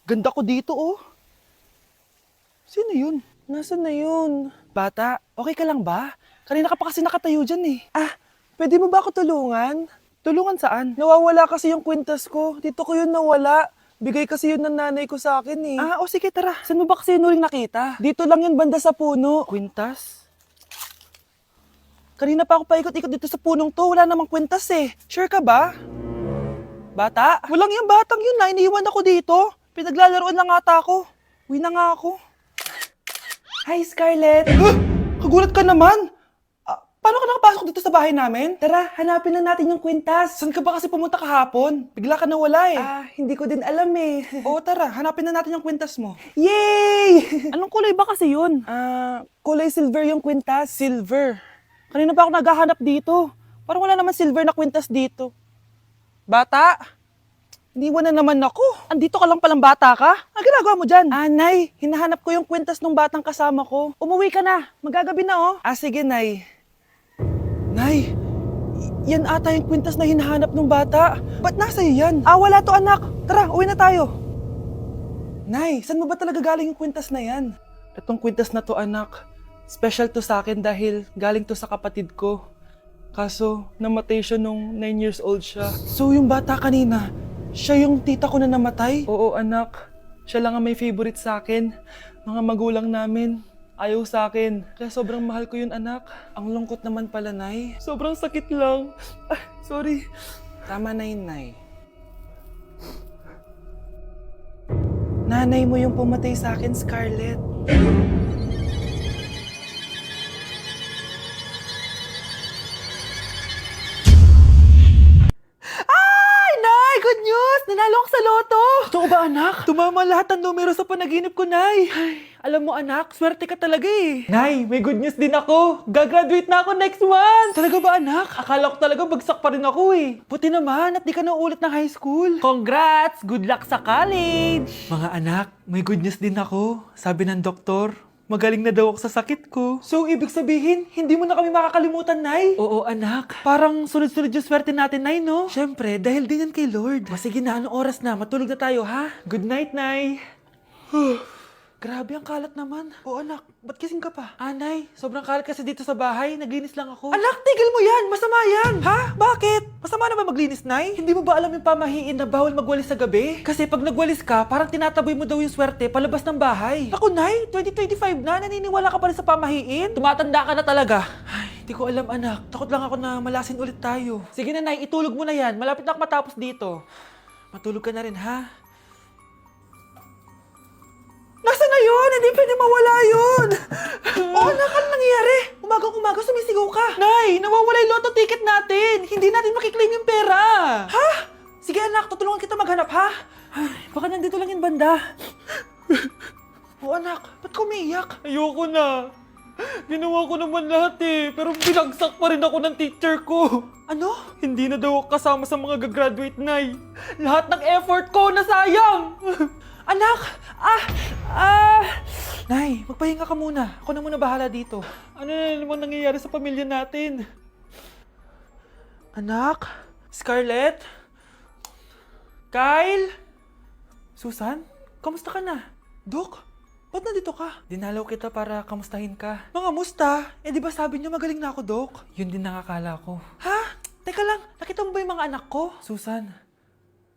Ganda ko dito, oh. Sino yun? Nasaan na yun? Bata, okay ka lang ba? Kanina ka pa kasi nakatayo dyan eh. Pwede mo ba ako tulungan? Tulungan saan? Nawawala kasi yung kwintas ko. Dito ko yun nawala. Bigay kasi yun ng nanay ko sa akin eh. O sige tara. Saan mo ba kasi yun uling nakita? Dito lang yun banda sa puno. Kwintas? Kanina pa ako paikot-ikot dito sa punong to. Wala namang kwintas eh. Sure ka ba? Bata? Walang yung batang yun na. Iniiwan ako dito. Pinaglalaroan lang ata ako. Uwi na nga ako. Hi, Scarlett! Kagulat ka naman! Paano ka nakapasok dito sa bahay namin? Tara, hanapin lang natin yung kwintas. Saan ka ba kasi pumunta kahapon? Bigla ka nawala eh. Hindi ko din alam eh. Oo, tara, hanapin na natin yung kwintas mo. Yay! Anong kulay ba kasi yun? Kulay silver yung kwintas. Silver? Kanina pa ako naghahanap dito. Parang wala naman silver na kwintas dito. Bata? Iniwan na naman ako. Andito ka lang palang bata ka? Ang ginagawa mo dyan? Nay, hinahanap ko yung kwintas ng batang kasama ko. Umuwi ka na. Magagabi na oh. Sige, Nay. Nay, yan ata yung kwintas na hinahanap ng bata. Ba't nasa iyo yan? Wala to anak. Tara, uwi na tayo. Nay, saan mo ba talaga galing yung kwintas na yan? Itong kwintas na to anak, special to sa akin dahil galing to sa kapatid ko. Kaso, namatay siya nung 9 years old siya. So yung bata kanina, siya yung tita ko na namatay? Oo anak, siya lang ang may favorite sa akin. Mga magulang namin, ayaw sa akin. Kaya sobrang mahal ko yun anak. Ang lungkot naman pala, Nay. Sobrang sakit lang. Sorry. Tama na yun, Nay. Nanay mo yung pumatay sa akin, Scarlett. Nay! Good news! Nanalo ako sa loto! Totoo ba, anak? Tumama lahat ng numero sa panaginip ko, Nay. Alam mo, anak, swerte ka talaga eh. Nay, may good news din ako. Gagraduate na ako next month. Talaga ba, anak? Akala ko talaga bagsak pa rin ako eh. Buti naman at di ka na ulit ng high school. Congrats! Good luck sa college! Mga anak, may good news din ako. Sabi ng doktor, magaling na daw ako sa sakit ko. So, ibig sabihin, hindi mo na kami makakalimutan, Nay? Oo, anak. Parang sunod-sunod yung swerte natin, Nay, no? Siyempre, dahil din yan kay Lord. Sige na, anong oras na? Matulog na tayo, ha? Good night, Nay. Grabe, ang kalat naman. Oo, anak. Ba't kising ka pa? Nay, sobrang kalat kasi dito sa bahay. Naglinis lang ako. Anak, tigil mo yan! Masama yan! Ha? Bakit? Masama na ba maglinis, Nay? Hindi mo ba alam yung pamahiin na bawal magwalis sa gabi? Kasi pag nagwalis ka, parang tinataboy mo daw yung swerte palabas ng bahay. Ako, Nay, 2025 na. Naniniwala ka pa rin sa pamahiin? Tumatanda ka na talaga. Ay, hindi ko alam, anak. Takot lang ako na malasin ulit tayo. Sige na, Nay. Itulog mo na yan. Malapit na ako matapos dito. Matulog ka na rin, ha? Nasaan na yun? Hindi pwede mawala yun! Oo, anak, ano nangyayari? Umagang-umaga sumisigaw ka. Nay, nawawala yung lotto ticket natin. Hindi natin makiklaim yung pera. Ha? Sige anak, tutulungan kita maghanap, ha? Ay, baka nandito lang yung banda. Oo anak, ba't ka umiiyak? Ayoko na. Ginawa ko naman lahat eh, pero binagsak pa rin ako ng teacher ko. Ano? Hindi na daw ako kasama sa mga gagraduate, Nay. Lahat ng effort ko nasayang. Anak! Nay, magpahinga ka muna. Ako na muna bahala dito. Ano na naman nangyayari sa pamilya natin? Anak? Scarlett? Kyle? Susan? Kamusta ka na? Dok? Ba't nandito ka? Dinalaw kita para kamustahin ka. Mga musta? Eh di ba sabi niyo magaling na ako, Dok? Yun din nakakala ko. Ha? Teka lang, nakita mo ba yung mga anak ko? Susan,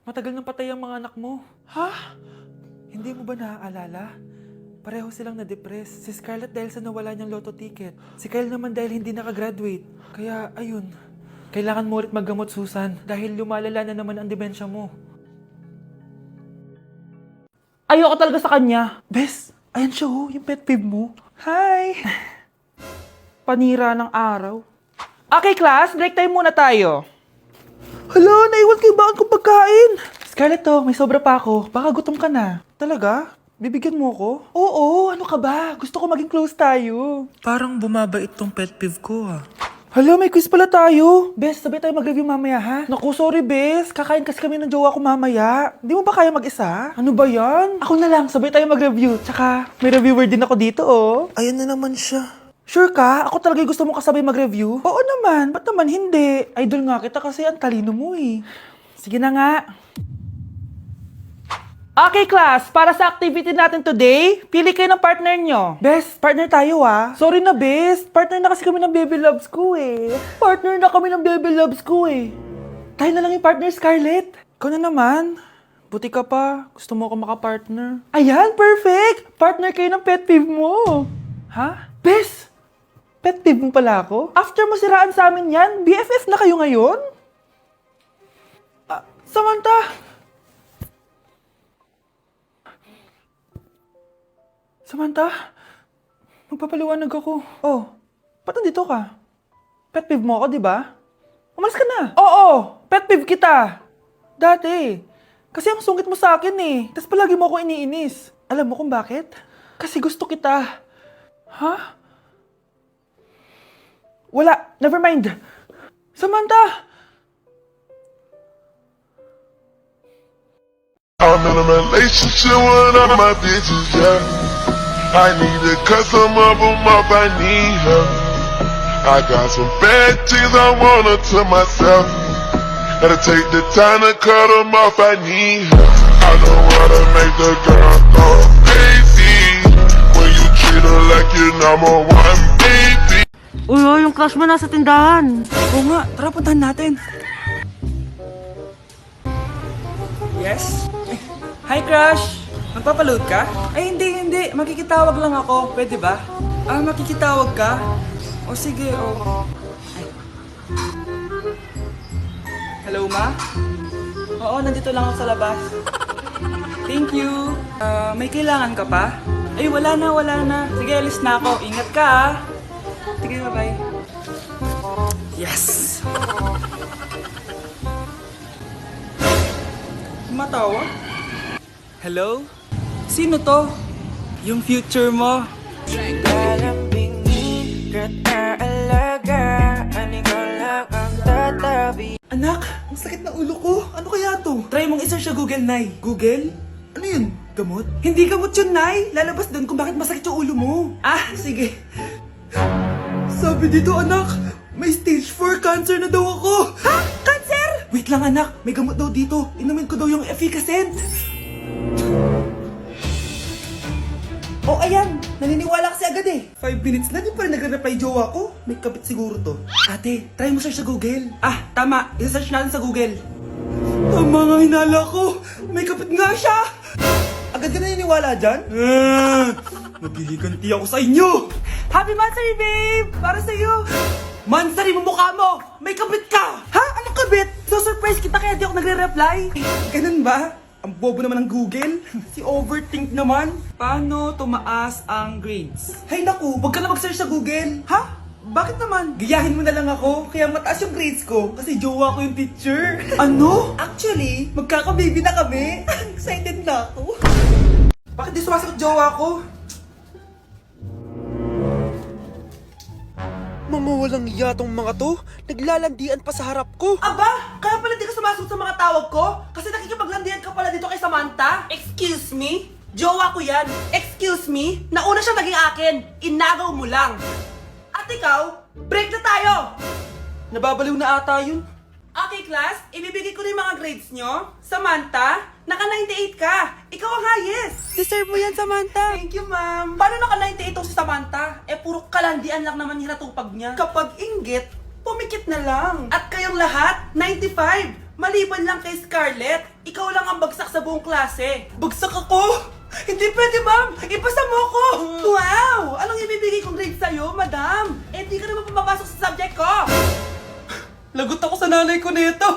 matagal nang patay ang mga anak mo. Ha? Hindi mo ba naaalala? Pareho silang na-depress. Si Scarlett dahil sa nawala niyang lotto ticket. Si Kyle naman dahil hindi nakagraduate. Kaya, ayun. Kailangan mo ulit maggamot, Susan. Dahil lumalala na naman ang demensya mo. Ayoko talaga sa kanya. Bes, ayan siya oh, yung pet peeve mo. Hi! Panira ng araw. Okay, class. Break time muna tayo. Hala, naiwan ko yung baon kong pagkain. Scarlett to, may sobra pa ako. Baka gutom ka na. Talaga? Bibigyan mo ko? Oo, ano ka ba? Gusto ko maging close tayo. Parang bumabait tong pet peeve ko ah. Hala, may quiz pala tayo. Bes, sabay tayo mag-review mamaya ha? Naku, sorry Bes. Kakain kasi kami ng jowa ko mamaya. Hindi mo ba kaya mag-isa? Ano ba yan? Ako na lang, sabay tayo mag-review. Tsaka, may reviewer din ako dito oh. Ayan na naman siya. Sure ka? Ako talaga gusto mo kasabay mag-review? Oo naman, ba't naman hindi? Idol nga kita kasi ang talino mo eh. Sige na nga. Okay, class. Para sa activity natin today, pili kayo ng partner nyo. Best, partner tayo ah. Sorry na, best. Partner na kasi kami ng baby loves ko eh. Partner na kami ng baby loves ko eh. Tayo na lang yung partner, Scarlett. Ikaw na naman. Buti ka pa. Gusto mo ako makapartner. Ayan, perfect! Partner kayo ng pet peeve mo. Ha? Best! Pet peeve mo pala ako? After mo siraan sa amin yan, BFF na kayo ngayon? Samantha! Samantha, magpapaliwanag ako. Oh, ba't nandito ka? Pet peeve mo ako, di ba? Umalis ka na. Oo, pet peeve kita. Dati. Kasi ang sungit mo sa akin eh. Tapos palagi mo ako iniinis. Alam mo kung bakit? Kasi gusto kita. Ha? Wala, never mind. Samantha! I'm in a relationship with all my bitches, yeah. I need to cut some of them off, I need her. I got some bad things I want her to myself. Gotta take the time to cut them off, I need her. I know how to make the girl go crazy. When you treat her like your number one baby. Uy, yung crush mo nasa tindahan. Oo nga, tara puntahan natin. Yes? Hi, crush! Magpapaload ka? Ay, hindi. Makikitawag lang ako. Pwede ba? Makikitawag ka? O sige, o. Ay. Hello, ma? Oo, nandito lang ako sa labas. Thank you. May kailangan ka pa? Ay, wala na. Sige, alis na ako. Ingat ka, ah. Sige, bye-bye. Yes! Matawa? Hello? Sino to? Yung future mo. Anak, ang sakit ng ulo ko. Ano kaya to? Try mong isa siya Google, Nay. Google? Ano yun? Gamot? Hindi gamot yun, Nay. Lalabas doon kung bakit masakit yung ulo mo. Sige. Sabi dito, anak, may stage 4 cancer na daw ako. Ha? Cancer? Wait lang, anak. May gamot daw dito. Inumin ko daw yung efficacent. Oh, ayan. Naniniwala kasi agad eh. 5 minutes na, di pa rin nagre-reply jowa ko. May kabit siguro to. Ate, try mo search sa Google. Tama. I-search natin sa Google. Tama nga hinala ko. May kabit nga siya. Agad ka naniniwala dyan? Magiliganti ako sa inyo. Happy Mansari, babe! Para sa'yo. Mansari mo mukha mo! May kabit ka! Ha? Anong kabit? So surprise kita kaya di ako nagre-reply. Ganun ba? Ang bobo naman ng Google. Si overthink naman. Paano tumaas ang grades? Hay naku, wag ka na mag-search sa Google. Ha? Bakit naman? Gayahin mo na lang ako, kaya mataas yung grades ko kasi jowa ko yung teacher. Ano? Actually, magkaka-baby na kami. Excited na ako. Bakit di sumasagot jowa ko? Mga walang iya tong mga to. Naglalandian pa sa harap ko. Aba, kaya pala di ka sumasagot sa mga tawag ko? Kasi nakikipaglandian ka pala dito kay Samantha? Excuse me? Jowa ko yan. Excuse me? Nauna siyang naging akin. Inagaw mo lang. At ikaw, break na tayo! Nababaliw na ata yun. Okay, class. Ibibigay ko na yung mga grades nyo. Samantha, naka-98 ka. Ikaw ang highest. Deserve mo yan, Samantha. Thank you, ma'am. Paano naka-98 si Samantha? Puro kalandian lang naman hinatupag niya. Kapag inggit, pumikit na lang. At kayong lahat, 95. Maliban lang kay Scarlett. Ikaw lang ang bagsak sa buong klase. Bagsak ako? Hindi pwede, ma'am. Ipasa mo ko. Wow! Anong ibibigay kong grade sa'yo, madam? Di ka naman pumapasok sa subject ko. Lagot ako sa nanay ko nito.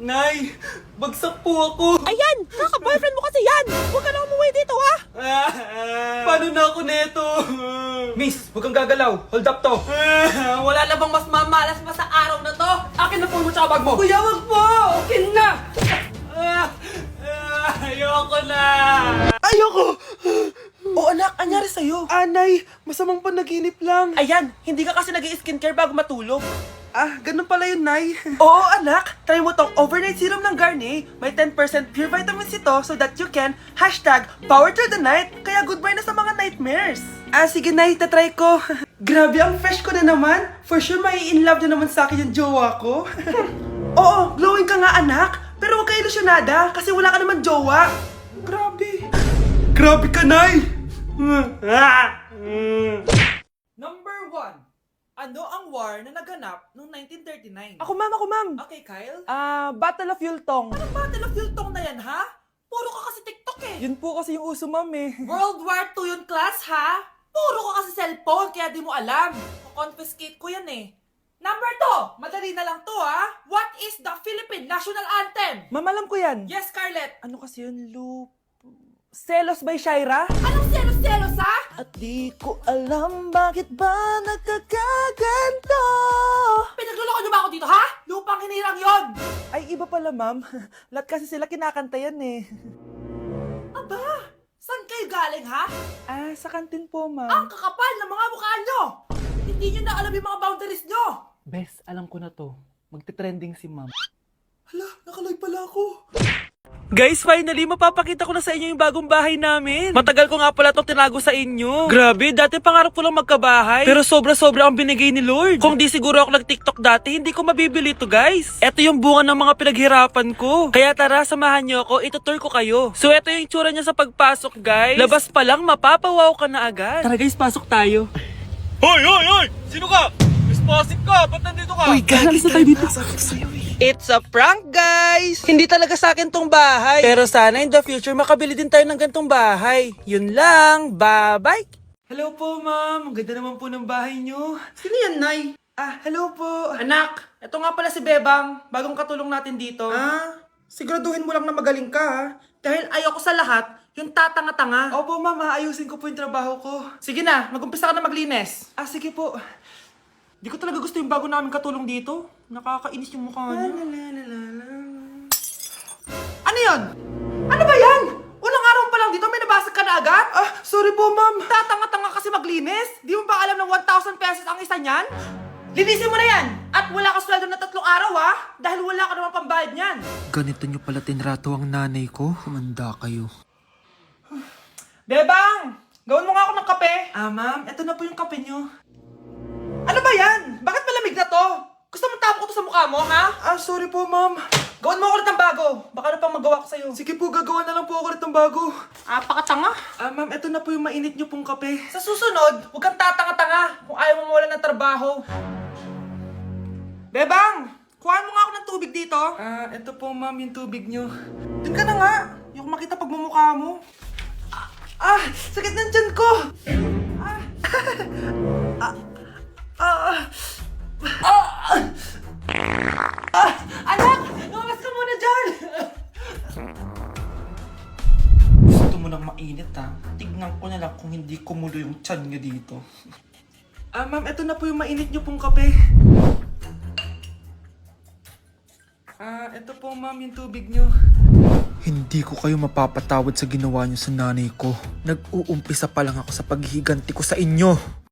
Nay, bagsak po ako. Ayan! Kaka-boyfriend mo kasi yan! Huwag ka na umuwi dito, ha? Paano na ako nito? Miss, huwag kang gagalaw. Hold up to. Wala na bang mas mamalas pa sa araw na to? Akin na po mo tsaka bag mo. Kuya, wag po. Akin na. Ayoko na. Ayoko. Oh anak, anyari sa'yo? Anay, masamang panaginip lang. Ayan, hindi ka kasi nag-i-skincare bago matulog. Ganun pala yun, Nay. Oo, anak. Try mo tong overnight serum ng Garnier. May 10% pure vitamin C to so that you can #power through the night. Kaya goodbye na sa mga nightmares. Sige, Nay. Tatry ko. Grabe, ang fresh ko na naman. For sure, mai-in love na naman sa akin yung jowa ko. Oo, glowing ka nga, anak. Pero huwag ka ilusyonada kasi wala ka naman jowa. Grabe. Grabe ka, Nay! Number 1. Ano ang war na naganap noong 1939? Ako, ma'am. Okay, Kyle? Battle of Yultong. Anong Battle of Yultong na yan, ha? Puro ka kasi TikTok eh. Yun po kasi yung uso, ma'am eh. World War II yun, class, ha? Puro ka kasi cellphone, kaya di mo alam. Confiscate ko yan eh. Number 2, madali na lang to, ha? What is the Philippine National Anthem? Ma'am, alam ko yan. Yes, Scarlett. Ano kasi yun, Selos by Shaira? Anong selos, ha? At di ko alam bakit ba nagkakaganto. Pinagluloko niyo ba ako dito, ha? Lupang hinirang yon. Ay, iba pala, ma'am. Lahat kasi sila kinakanta yan eh. Aba, saan kayo galing, ha? Sa kantin po, ma'am. Ang kakapal ng mga mukha nyo! Hindi nyo na alam yung mga boundaries nyo! Bes, alam ko na to. Magte-trending si ma'am. Hala, nakaloy pala ako. Guys, finally, mapapakita ko na sa inyo yung bagong bahay namin. Matagal ko nga pala itong tinago sa inyo. Grabe, dati pangarap ko lang magkabahay. Pero sobra-sobra ang binigay ni Lord. Kung di siguro ako nag-TikTok dati, hindi ko mabibili ito, guys. Ito yung bunga ng mga pinaghirapan ko. Kaya tara, samahan nyo ako, itutur ko kayo. So, ito yung itsura niya sa pagpasok, guys. Labas pa lang, mapapawaw ka na agad. Tara guys, pasok tayo. Hoy! Sino ka? Responsive ka! Ba't nandito ka? Uy, galis na tayo dito. It's a prank, guys! Hindi talaga sa akin tong bahay. Pero sana in the future, makabili din tayo ng gantong bahay. Yun lang. Bye-bye! Hello po, ma'am. Ang ganda naman po ng bahay nyo. Sino yan, Nay? Hello po. Anak, ito nga pala si Bebang. Bagong katulong natin dito. Siguraduhin mo lang na magaling ka, ha? Dahil ayoko sa lahat, yung tatanga-tanga. Opo, ma'am. Ayusin ko po yung trabaho ko. Sige na, mag-umpisa ka na maglinis. Sige po. Di ko talaga gusto yung bago namin katulong dito. Nakakainis yung mukha niya. Ano yun? Ano ba yan? Unang araw pa lang dito, may nabasag ka na agad? Sorry po, ma'am. Tatanga-tanga kasi maglinis. Di mo ba alam na 1,000 pesos ang isa niyan? Linisin mo na yan! At wala ka sweldo na 3 araw, ha? Dahil wala ka naman pambayad niyan. Ganito nyo pala tinrato ang nanay ko. Humanda kayo. Bebang! Gawin mo nga ako ng kape. Ma'am, eto na po yung kape nyo. Ano ba yan? Bakit malamig na to? Gusto mo tapo ko to sa mukha mo, ha? Sorry po, ma'am. Gawin mo ako ulit ng bago. Baka na pang magawa ko sa'yo. Sige po, gagawa na lang po ako ulit ng bago. Pakatanga. Ma'am, eto na po yung mainit nyo pong kape. Sa susunod, huwag kang tatanga-tanga kung ayaw mo mawalan ng trabaho. Bebang! Kuhaan mo nga ako ng tubig dito. Eto po, ma'am, yung tubig nyo. Doon ka na nga. Yung makita pagmumukha mo. Sakit ng tiyan ko! Anak! Lumabas ka muna dyan! Gusto mo nang mainit, ha? Tignan ko na lang kung hindi kumulo yung tiyan nyo dito. Ma'am, eto na po yung mainit nyo pong kape. Eto po, ma'am, yung tubig nyo. Hindi ko kayo mapapatawad sa ginawa nyo sa nanay ko. Nag-uumpisa pa lang ako sa paghihiganti ko sa inyo.